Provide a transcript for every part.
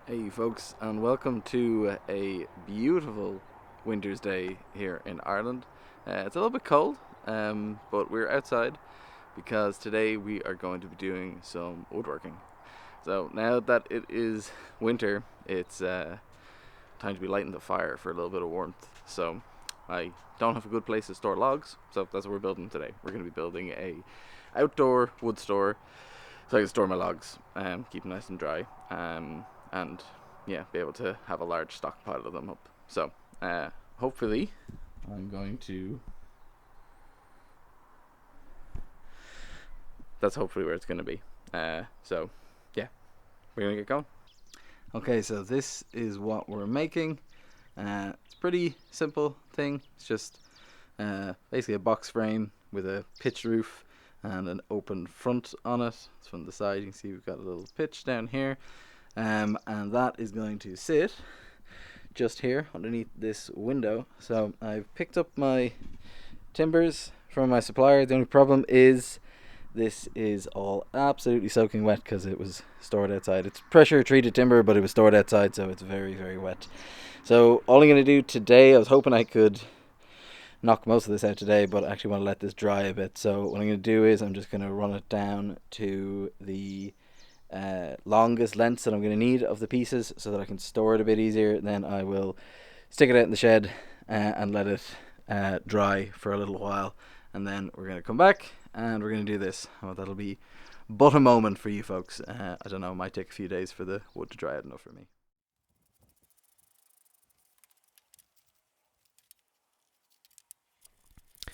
Hey, folks, and welcome to a beautiful winter's day here in Ireland. It's a little bit cold, but we're outside because today we are going to be doing some woodworking. So now that it is winter, it's time to be lighting the fire for a little bit of warmth. So I don't have a good place to store logs, so that's what we're building today. We're going to be building a outdoor wood store so I can store my logs, keep them nice and dry, and yeah, be able to have a large stockpile of them up. So hopefully, I'm going to. That's hopefully where it's going to be. So yeah, we're gonna get going. Okay, so this is what we're making. It's a pretty simple thing. It's just basically a box frame with a pitched roof and an open front on it. It's from the side. You can see we've got a little pitch down here, and that is going to sit just here underneath this window. So I've picked up my timbers from my supplier. The only problem is this is all absolutely soaking wet because it was stored outside. It's pressure treated timber, but it was stored outside, so it's very, very wet. So all I'm going to do today, I was hoping I could knock most of this out today, but I actually want to let this dry a bit. So what I'm going to do is I'm just going to run it down to the longest lengths that I'm going to need of the pieces so that I can store it a bit easier. Then I will stick it out in the shed and let it dry for a little while, and then we're going to come back and we're going to do this. Well, that'll be but a moment for you folks. I don't know, it might take a few days for the wood to dry out enough for me.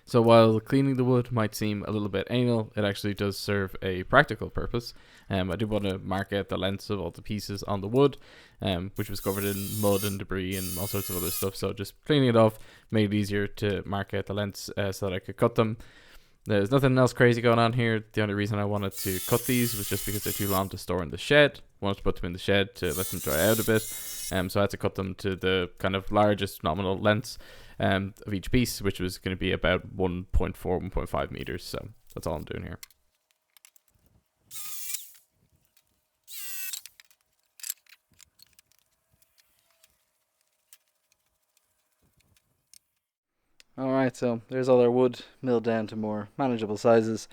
So while cleaning the wood might seem a little bit anal, it actually does serve a practical purpose. I do want to mark out the lengths of all the pieces on the wood, which was covered in mud and debris and all sorts of other stuff. So just cleaning it off made it easier to mark out the lengths so that I could cut them. There's nothing else crazy going on here. The only reason I wanted to cut these was just because they're too long to store in the shed. I wanted to put them in the shed to let them dry out a bit. So I had to cut them to the kind of largest nominal lengths of each piece, which was going to be about 1.4, 1.5 meters. So that's all I'm doing here. Alright, so there's all our wood milled down to more manageable sizes.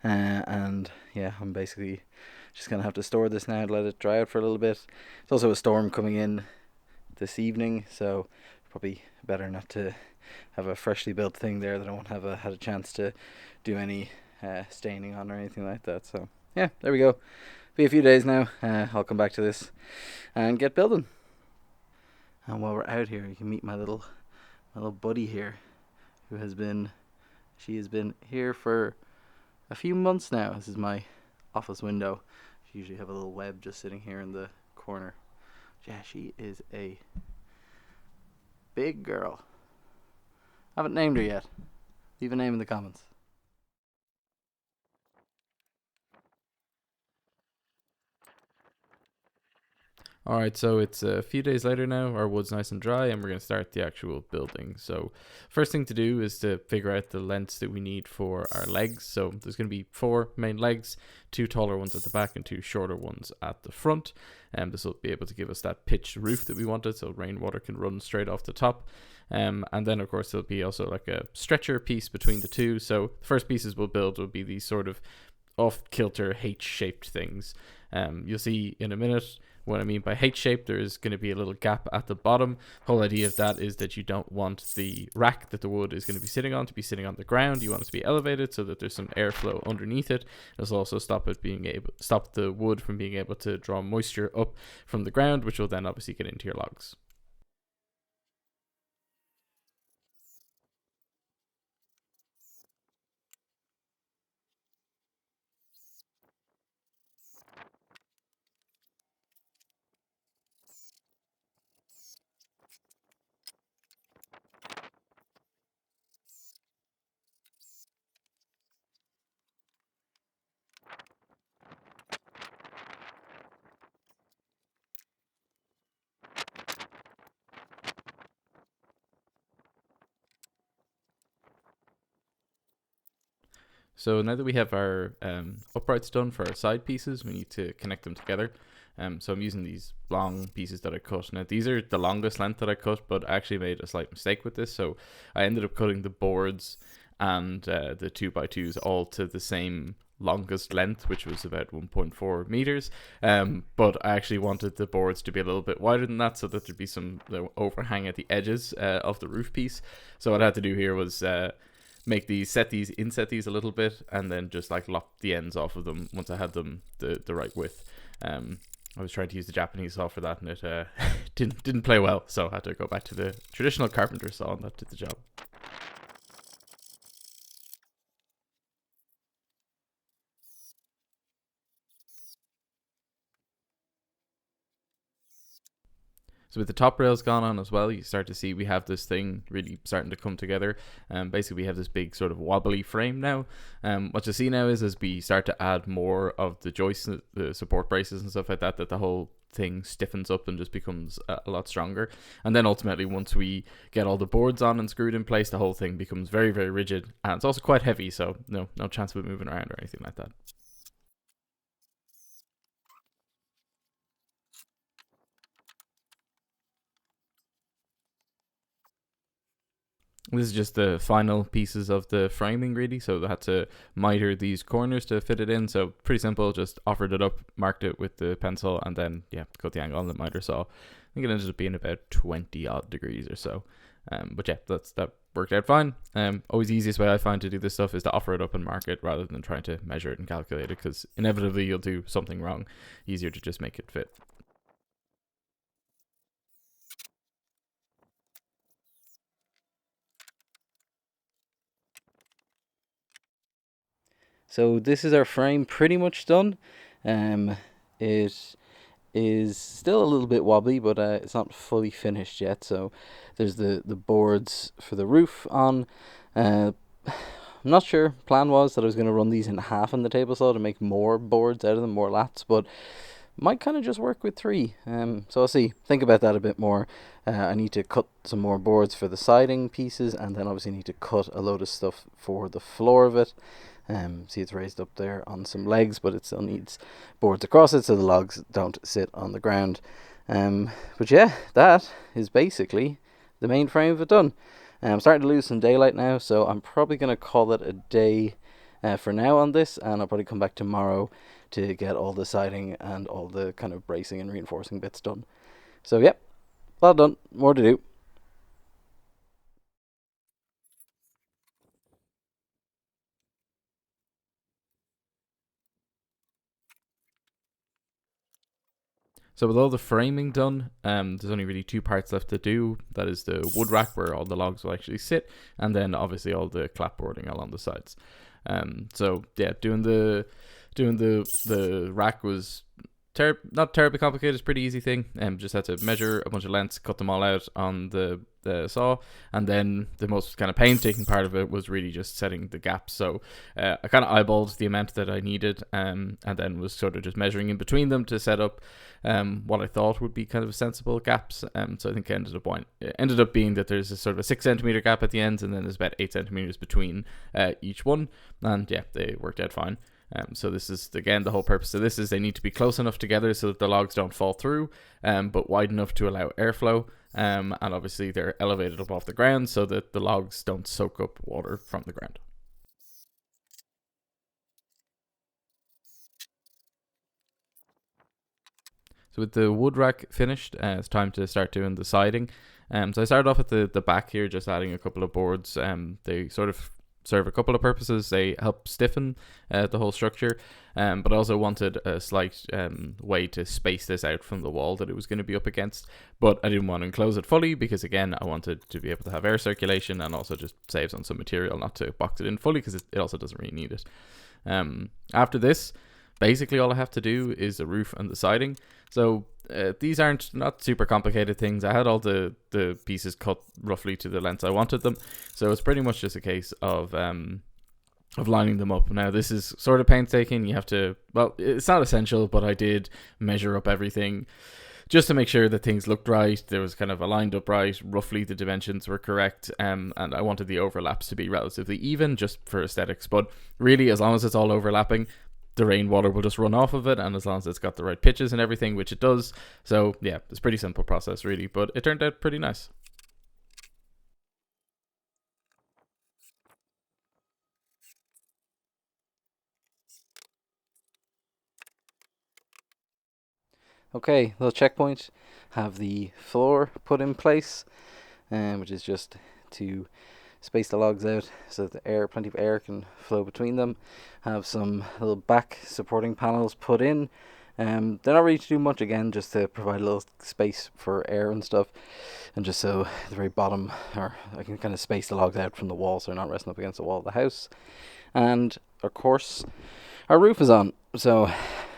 And yeah, I'm basically just going to have to store this now to let it dry out for a little bit. There's also a storm coming in this evening, so probably better not to have a freshly built thing there that I won't have had a chance to do any staining on or anything like that. So yeah, there we go. Be a few days now. I'll come back to this and get building. And while we're out here, you can meet my little buddy here, who has been she has been here for a few months now. This is my office window. She usually have a little web just sitting here in the corner. Yeah, she is a big girl. I haven't named her yet. Leave a name in the comments. Alright, so it's a few days later now. Our wood's nice and dry, and we're going to start the actual building. So, first thing to do is to figure out the lengths that we need for our legs. So, there's going to be 4 main legs, 2 taller ones at the back, and 2 shorter ones at the front. And this will be able to give us that pitched roof that we wanted, so rainwater can run straight off the top. And then, of course, there'll be also like a stretcher piece between the two. So, the first pieces we'll build will be these sort of off kilter H shaped things. You'll see in a minute what I mean by H-shape. There is going to be a little gap at the bottom. The whole idea of that is that you don't want the rack that the wood is going to be sitting on to be sitting on the ground. You want it to be elevated so that there's some airflow underneath it. This will also stop the wood from being able to draw moisture up from the ground, which will then obviously get into your logs. So now that we have our uprights done for our side pieces, we need to connect them together. So I'm using these long pieces that I cut. Now these are the longest length that I cut, but I actually made a slight mistake with this. So I ended up cutting the boards and the 2x2s all to the same longest length, which was about 1.4 meters. But I actually wanted the boards to be a little bit wider than that, so that there'd be some overhang at the edges of the roof piece. So what I had to do here was inset these a little bit, and then just like lop the ends off of them once I had them the right width. I was trying to use the Japanese saw for that, and it didn't play well, so I had to go back to the traditional carpenter saw, and that did the job. So with the top rails gone on as well, you start to see we have this thing really starting to come together. Basically, we have this big sort of wobbly frame now. What you see now is as we start to add more of the joists, the support braces and stuff like that, that the whole thing stiffens up and just becomes a lot stronger. And then ultimately, once we get all the boards on and screwed in place, the whole thing becomes very, very rigid. And it's also quite heavy, so no chance of it moving around or anything like that. This is just the final pieces of the framing, really. So I had to miter these corners to fit it in. So pretty simple. Just offered it up, marked it with the pencil, and then cut the angle on the miter saw. I think it ended up being about 20 odd degrees or so. But yeah, that worked out fine. Always the easiest way I find to do this stuff is to offer it up and mark it rather than trying to measure it and calculate it, because inevitably you'll do something wrong. Easier to just make it fit. So this is our frame pretty much done. It is still a little bit wobbly, but it's not fully finished yet. So there's the boards for the roof on. I'm not sure. Plan was that I was going to run these in half on the table saw to make more boards out of them, more lats, but might kind of just work with three. So I'll see. Think about that a bit more. I need to cut some more boards for the siding pieces, and then obviously need to cut a load of stuff for the floor of it. See, it's raised up there on some legs, but it still needs boards across it so the logs don't sit on the ground. But yeah, that is basically the main frame of it done. I'm starting to lose some daylight now, so I'm probably going to call it a day for now on this, and I'll probably come back tomorrow to get all the siding and all the kind of bracing and reinforcing bits done. So yep, well done, more to do. So with all the framing done, there's only really two parts left to do. That is the wood rack where all the logs will actually sit, and then obviously all the clapboarding along the sides. So yeah, doing the rack was not terribly complicated. It's a pretty easy thing. Just had to measure a bunch of lengths, cut them all out on the saw, and then the most kind of painstaking part of it was really just setting the gaps. So I kind of eyeballed the amount that I needed, and then was sort of just measuring in between them to set up what I thought would be kind of sensible gaps. So I think it ended up being that there's a sort of a 6 centimeter gap at the ends, and then there's about 8 centimeters between each one, and yeah, they worked out fine. So this is, again, the whole purpose of this is they need to be close enough together so that the logs don't fall through, but wide enough to allow airflow, and obviously they're elevated up off the ground so that the logs don't soak up water from the ground. So with the wood rack finished, it's time to start doing the siding. So I started off at the back here, just adding a couple of boards. They sort of serve a couple of purposes. They help stiffen the whole structure, but I also wanted a slight way to space this out from the wall that it was going to be up against, but I didn't want to enclose it fully because, again, I wanted to be able to have air circulation, and also just saves on some material not to box it in fully because it also doesn't really need it. After this, basically all I have to do is the roof and the siding. So these not super complicated things. I had all the pieces cut roughly to the lengths I wanted them, so it's pretty much just a case of lining them up. Now this is sort of painstaking. You have to, well, it's not essential, but I did measure up everything just to make sure that things looked right. There was kind of a lined up right, roughly the dimensions were correct, and I wanted the overlaps to be relatively even just for aesthetics. But really, as long as it's all overlapping, the rainwater will just run off of it, and as long as it's got the right pitches and everything, which it does. So yeah, it's a pretty simple process really, but it turned out pretty nice. Okay, little checkpoint. Have the floor put in place, which is just to space the logs out so that plenty of air can flow between them. Have some little back supporting panels put in. They're not really to do much, again, just to provide a little space for air and stuff, and just so the very bottom, or I can kind of space the logs out from the wall so they're not resting up against the wall of the house. And of course, our roof is on, so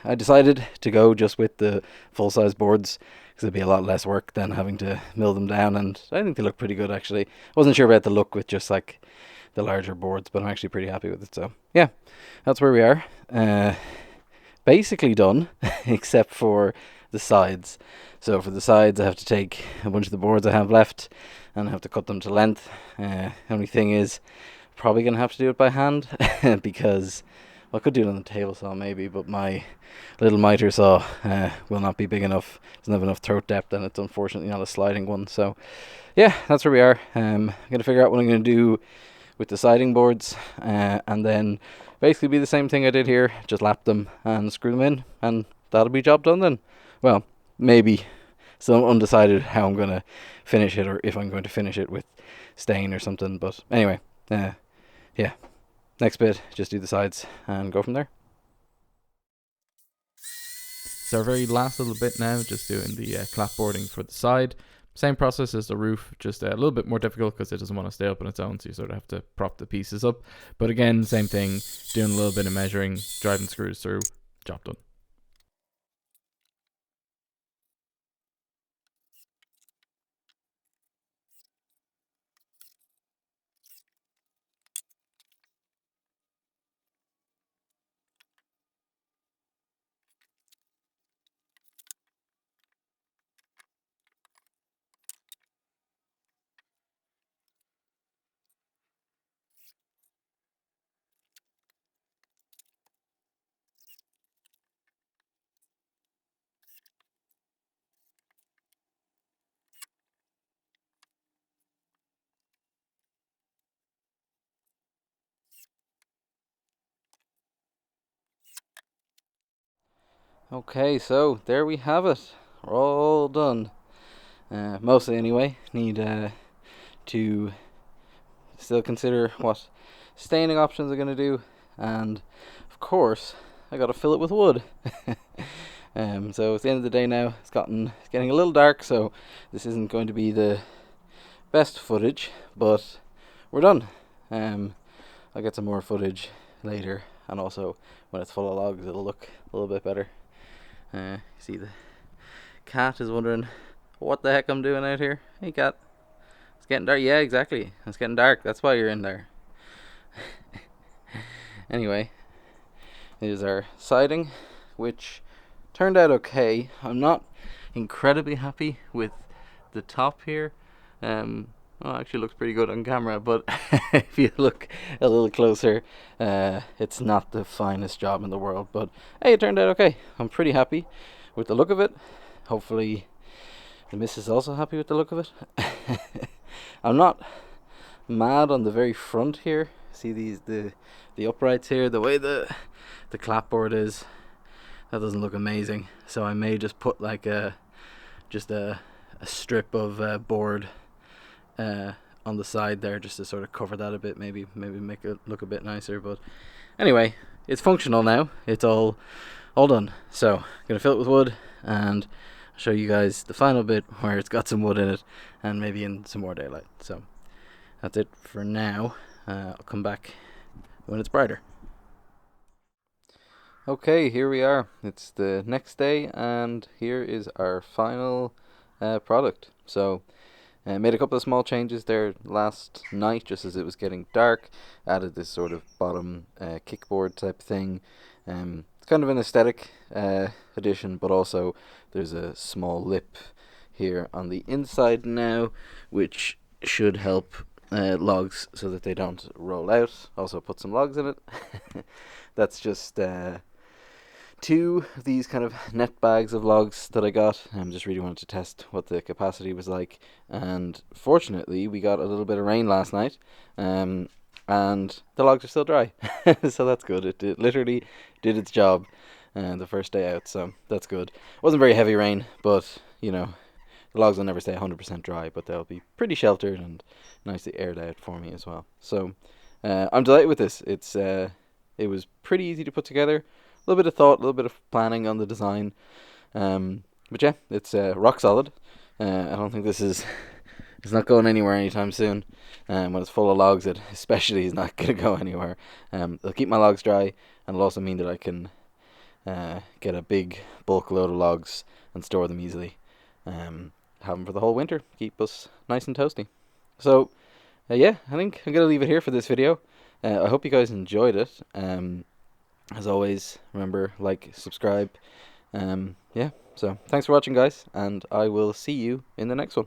I decided to go just with the full-size boards because it'd be a lot less work than having to mill them down, and I think they look pretty good actually. I wasn't sure about the look with just like the larger boards, but I'm actually pretty happy with it. So yeah, that's where we are. Basically done, except for the sides. So for the sides, I have to take a bunch of the boards I have left and I have to cut them to length. Only thing is, probably gonna have to do it by hand because I could do it on the table saw maybe, but my little miter saw will not be big enough. Doesn't have enough throat depth, and it's unfortunately not a sliding one. So yeah, that's where we are. I'm gonna figure out what I'm gonna do with the siding boards, and then basically be the same thing I did here, just lap them and screw them in, and that'll be job done then. Well, maybe. So I'm undecided how I'm gonna finish it, or if I'm going to finish it with stain or something. But anyway, yeah. Next bit, just do the sides and go from there. So our very last little bit now, just doing the clapboarding for the side. Same process as the roof, just a little bit more difficult because it doesn't want to stay up on its own, so you sort of have to prop the pieces up. But again, same thing, doing a little bit of measuring, driving screws through, job done. Okay, so there we have it. We're all done. Mostly anyway. Need to still consider what staining options are going to do, and of course I got to fill it with wood. So it's the end of the day now. It's getting a little dark, so this isn't going to be the best footage, but we're done. I'll get some more footage later, and also when it's full of logs it'll look a little bit better. See, the cat is wondering what the heck I'm doing out here. Hey cat, it's getting dark. Yeah, exactly, it's getting dark, that's why you're in there. Anyway, here's our siding, which turned out okay. I'm not incredibly happy with the top here. Well, actually looks pretty good on camera, but if you look a little closer, it's not the finest job in the world, but hey, it turned out okay. I'm pretty happy with the look of it. Hopefully the missus is also happy with the look of it. I'm not mad on the very front here. See the uprights here, the way the clapboard is, that doesn't look amazing. So I may just put like a strip of board on the side there, just to sort of cover that a bit, maybe make it look a bit nicer. But anyway, it's functional now. It's all done. So I'm gonna fill it with wood and show you guys the final bit where it's got some wood in it and maybe in some more daylight. So that's it for now. I'll come back when it's brighter. Okay, here we are. It's the next day, and here is our final product. So made a couple of small changes there last night, just as it was getting dark. Added this sort of bottom kickboard type thing. It's kind of an aesthetic addition, but also there's a small lip here on the inside now, which should help logs so that they don't roll out. Also put some logs in it. That's just 2 of these kind of net bags of logs that I got. I just really wanted to test what the capacity was like, and fortunately we got a little bit of rain last night, and the logs are still dry. So that's good. It literally did its job the first day out, so that's good. It wasn't very heavy rain, but the logs will never stay 100% dry, but they'll be pretty sheltered and nicely aired out for me as well. So I'm delighted with this. It was pretty easy to put together. A little bit of thought, a little bit of planning on the design. But yeah, it's rock solid. I don't think this is it's not going anywhere anytime soon. When it's full of logs, it especially is not going to go anywhere. It'll keep my logs dry, and it'll also mean that I can get a big bulk load of logs and store them easily. Have them for the whole winter. Keep us nice and toasty. So, yeah, I think I'm going to leave it here for this video. I hope you guys enjoyed it. As always, remember, like, subscribe. Yeah, so thanks for watching, guys, and I will see you in the next one.